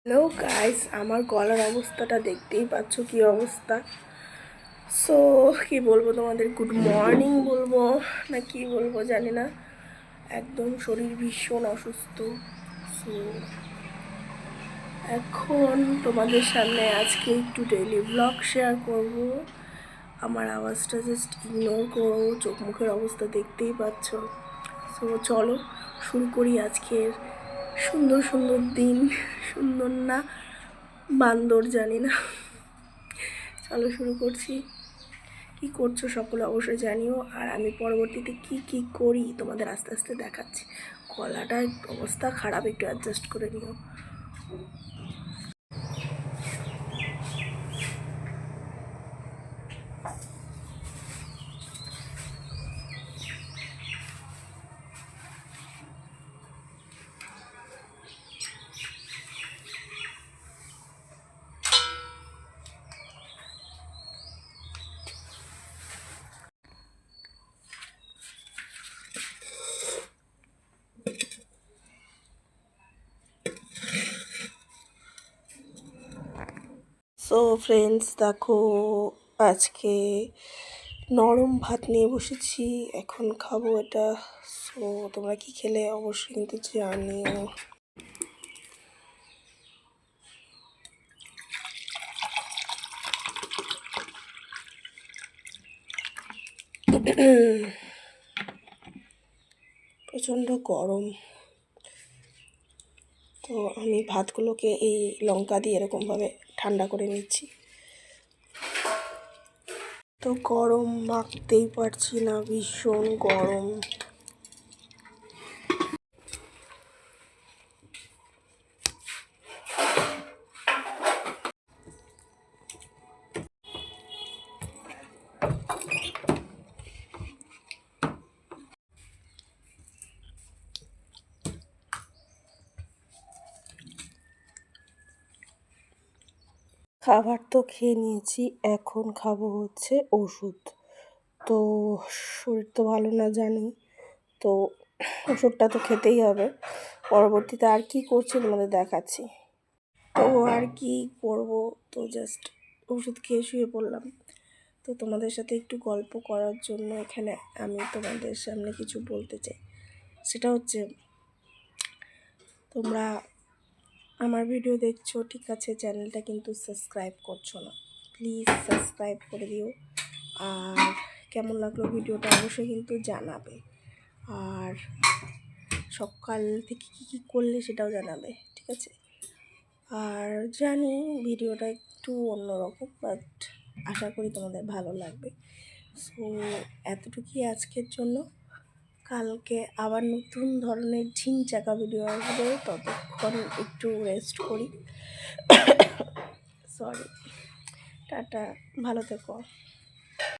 Hello guys, আমার গলার অবস্থাটা দেখতেই পাচ্ছ কি অবস্থা। সো কি বলবো তোমাদের, গুড মর্নিং বলবো না কি বলবো জানি না, একদম শরীর ভীষণ অসুস্থ। সো এখন তোমাদের সামনে আজকে একটু ডেইলি ব্লগ শেয়ার করব। আমার আওয়াজটা জাস্ট ইগনোর করো, চোখ মুখের অবস্থা দেখতেই পাচ্ছ। সো চলো শুরু করি আজকের সুন্দর সুন্দর দিন। সুন্দর না, বান্দর জানি না। চলো শুরু করছি। কি করছো সকলে অবশ্যই জানিও, আর আমি পরবর্তীতে কি কি করি তোমাদের আস্তে আস্তে দেখাচ্ছি। গলাটার অবস্থা খারাপ, একটু অ্যাডজাস্ট করে নিও। সো ফ্রেন্ডস দেখো, আজকে নরম ভাত নিয়ে বসেছি, এখন খাবো এটা। সো তোমরা কি খেলে অবশ্যই কিন্তু জানিও। প্রচণ্ড গরম, তো আমি ভাতগুলোকে এই লঙ্কা দিয়ে এরকমভাবে ঠান্ডা করে নিচ্ছি। তো গরম, মাখতেই পারছি না, ভীষণ গরম। খাবার তো খেয়ে নিয়েছি, এখন খাবো হচ্ছে ওষুধ। তো শরীর তো ভালো না জানি, তো ওষুধটা তো খেতেই হবে। পরবর্তীতে আর কি করছি তোমাদের দেখাচ্ছি। তো আর কি করব, তো জাস্ট ওষুধ খেয়ে শুয়ে পড়লাম। তো তোমাদের সাথে একটু গল্প করার জন্য এখানে আমি তোমাদের সামনে কিছু বলতে চাই। সেটা হচ্ছে, তোমরা আমার ভিডিও দেখছো ঠিক আছে, চ্যানেলটা কিন্তু সাবস্ক্রাইব করছো না, প্লিজ সাবস্ক্রাইব করে দিও। আর কেমন লাগলো ভিডিওটা অবশ্যই কিন্তু জানাবে, আর সকাল থেকে কী কী করলে সেটাও জানাবে, ঠিক আছে। আর জানি ভিডিওটা একটু অন্যরকম, বাট আশা করি তোমাদের ভালো লাগবে। সো এতটুকুই আজকের জন্য। কালকে আবার নতুন ধরনের ঝিনচাকা ভিডিও আসবে, ততক্ষণ একটু রেস্ট করি। সরি, টাটা, ভালো থেকো।